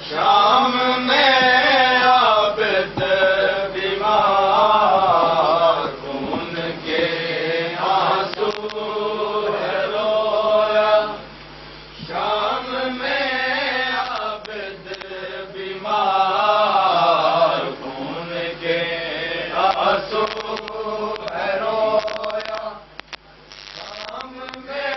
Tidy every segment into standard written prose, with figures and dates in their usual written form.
शाम में आबिद बीमार, खून के आंसू है रोया। शाम में आबिद बीमार, खून के आंसू है रोया। शाम में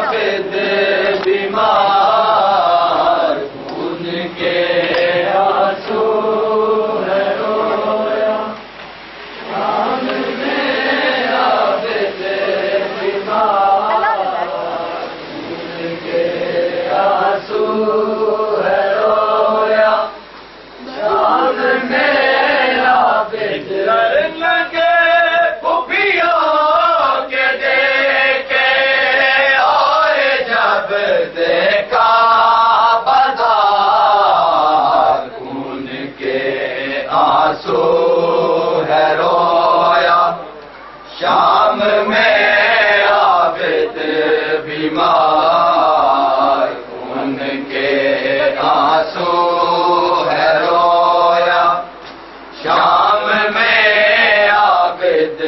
आबिद बीमार, खून के आंसू है रोया। शाम में आबिद बीमार, खून के आंसू है रोया। शाम में आबिद लगे पुपियों के देखे, देखा बाजार, खून के आंसू है रोया। शाम में आबिद बीमार, खून के आंसू है रोया। शाम में आबिद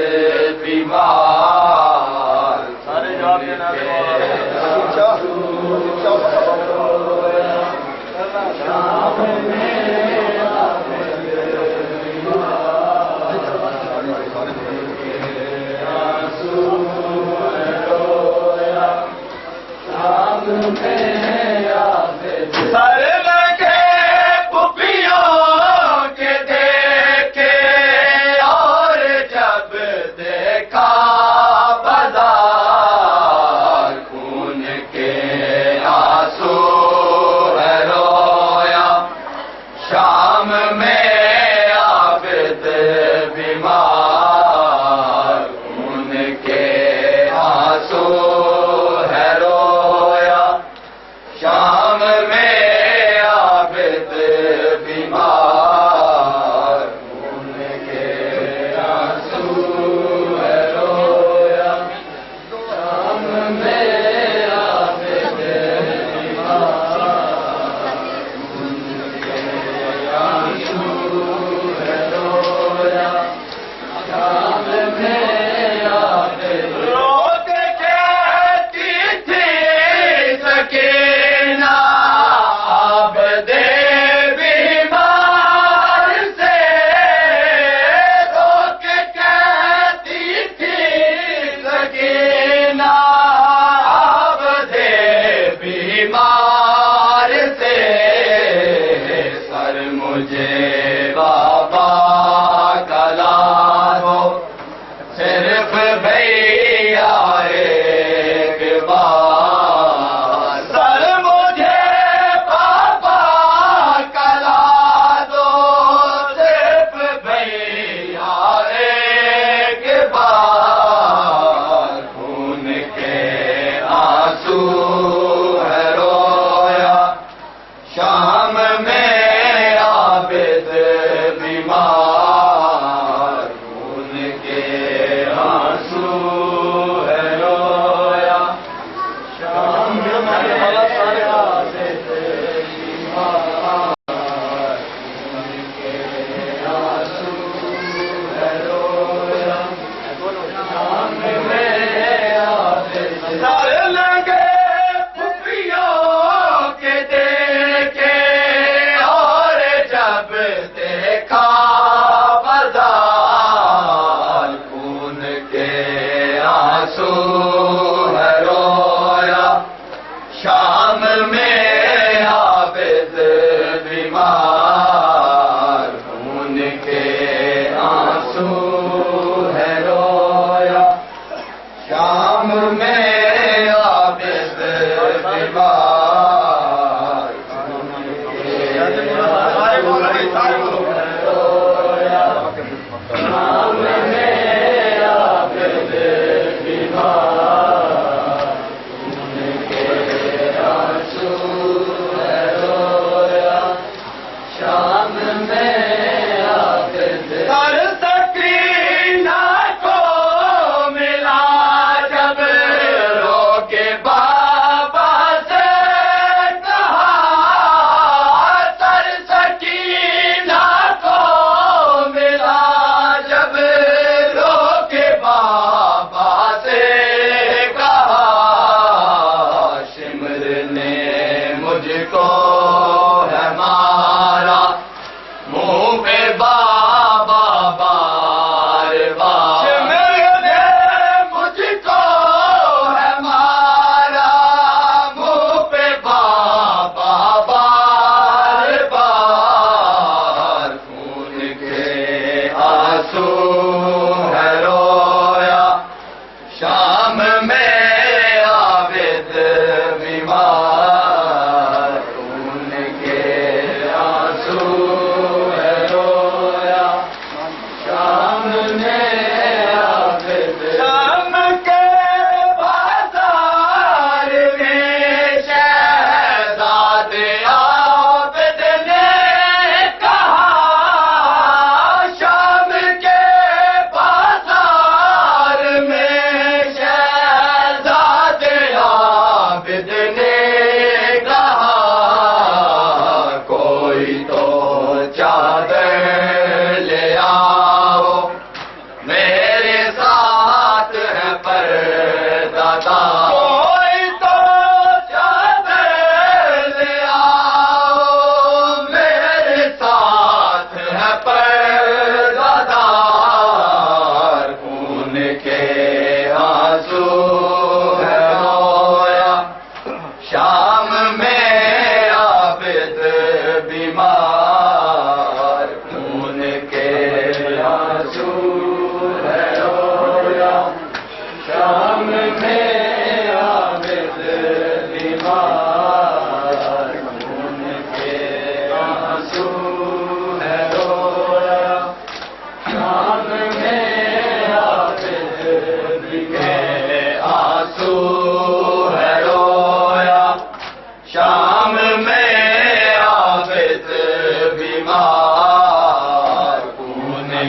बीमार, सारे जवाब देना सारे लगे पुपियों के देखे, और जब देखा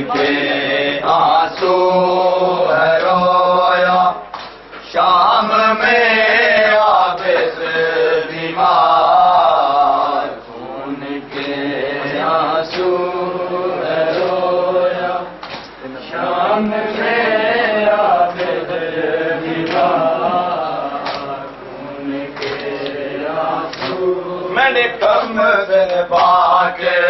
के आंसू है रोया, शाम में आबिद बीमार, खून के आंसू है रोया, शाम में आबिद बीमार, खून के आंसू। मैंने कम दिन पाके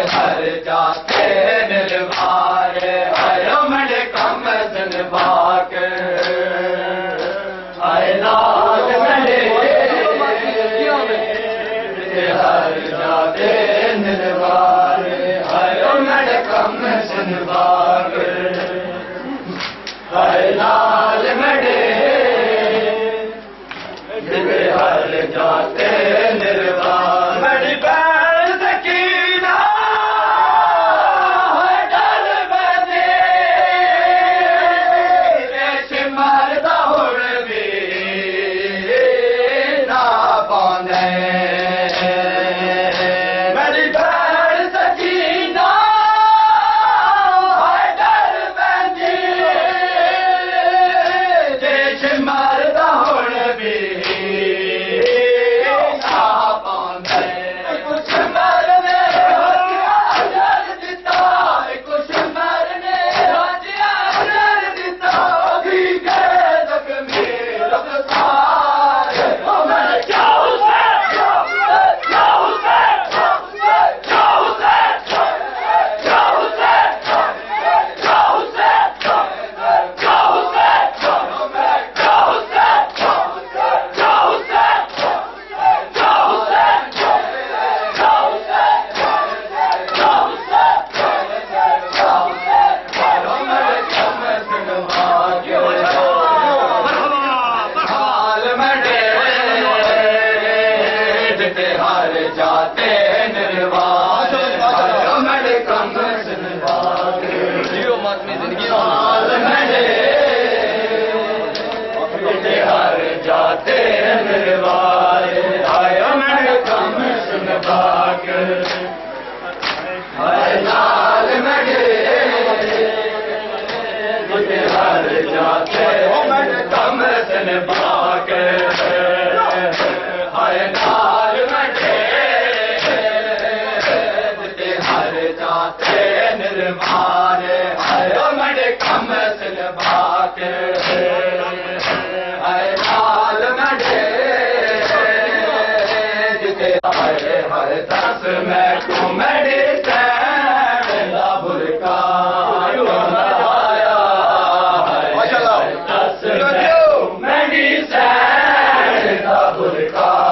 हर जाते निर्वारे आयो मेरे बाके आए लाल मेरे हर जाते निर्वारे आयो मेरे कम सुनवागे आए लाल मेरे हर जाते निर्वार मेरी बैल सकीना डर बदे देश मरदा हुण भी ना पांदे मेरी बैल सकीना डर बदे देश मरदा हुण भी जाते निर्वाण मेरे कम सुनवागे जियो मत में जिंदगी हाल मेरे हर जाते निर्वाण आयो मेरे कम सुनवागे हाय लाल मेरे हर जाते मेरे कम सुनवागे हाय लाल निर्माण आयो मेरे कम सिलवाके आए लाल मेरे जिते आए हर दस मैं को मेरे सैला बुरका आया दस मेरी सैला बुरका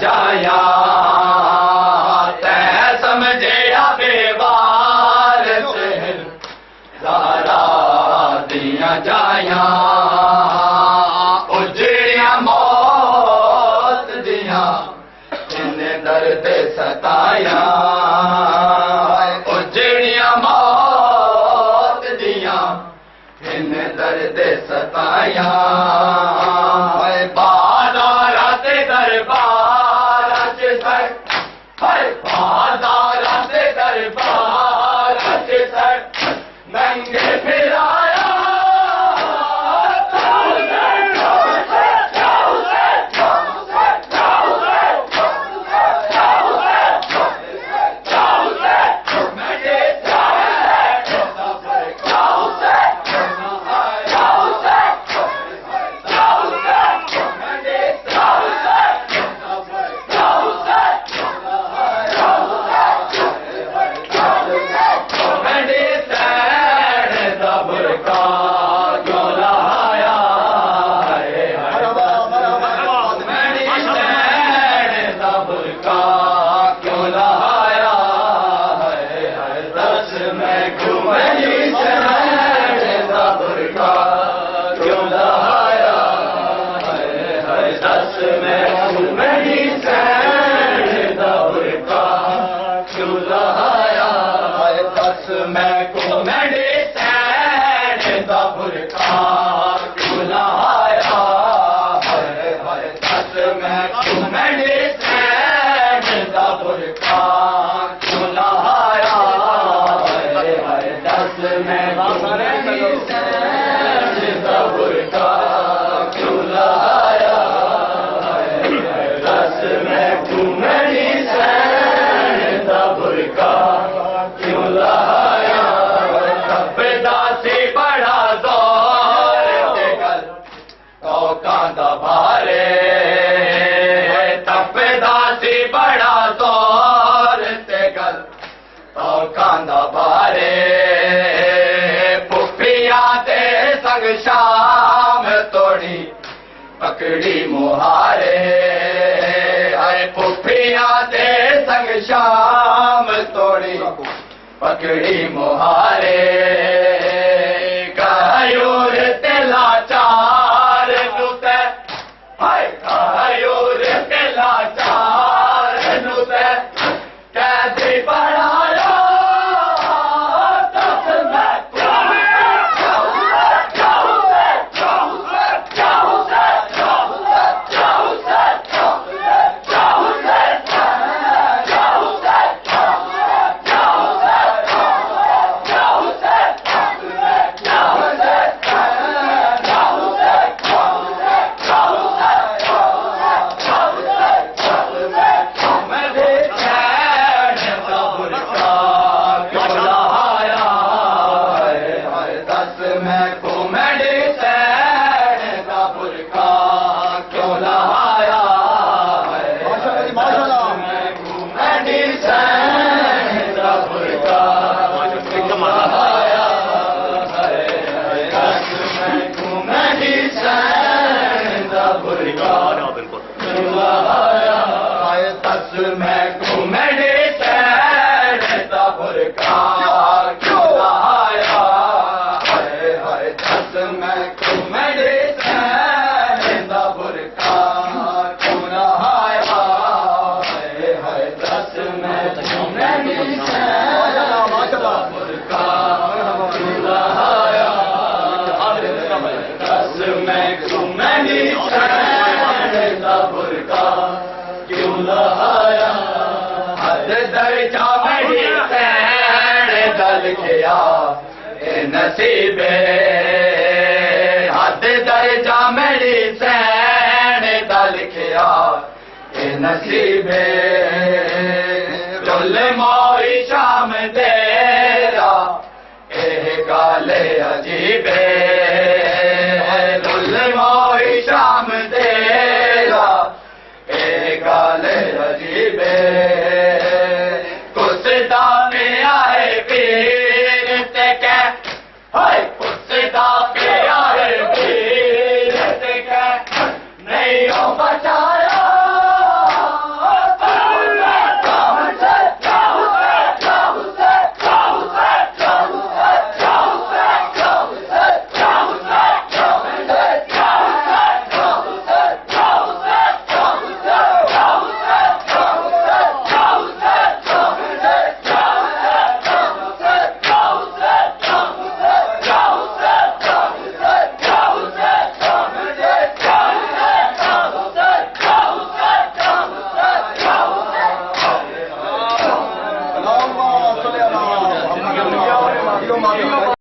जाया तै समझेया बेवार सारा दिया जाया उजड़िया मौत दिया इन्हें दर्द सताया उजड़िया मौत दिया इन्हें दर्द सताया दस मैं कॉमेडी सैन दा बुरका क्यों लाया हाय हाय दस मैं कॉमेडी सैन दा बुरका क्यों लाया हाय हाय दस मैं कॉमेडी सैन दा बुरका क्यों लाया हाय हाय दस मैं कॉमेडी सैन दा बुरका क्यों लाया तबदा से बड़ा दौर ते गल तौका दा भारे तबदा से बड़ा दौर ते गल तौका दा भारे पुफिया ते संग शाम तोड़ी पकड़ी मुहारे आए पुफिया ते संग शाम तोड़ी पकड़ी मुहारे कायूर तेला चार नुते हाय कायूर तेला चार नुते कैसी बढ़ाया दस मैं मैं कॉमेडी सैन दा बुरका क्यों लाया हाय हाय दस मैं कॉमेडी सैन दा बुरका क्यों लाया हाय हाय दस मैं कॉमेडी सैन दा बुरका क्यों लाया दस मैं कॉमेडी सैन दा बुरका क्यों लाया हद दर्जा मेरी सैन दल गया ए नसीबे हद दर्जा मेरी सैन दल गया ए नसीबे रुल मोई शाम तेरा ए गाले अजीबे रुल मोई शाम तेरा गाले अजीबे कुसदा में आए पीर ते कह हाय कुसदा में आए पीर ते कह नहीं हो बचाया Mario.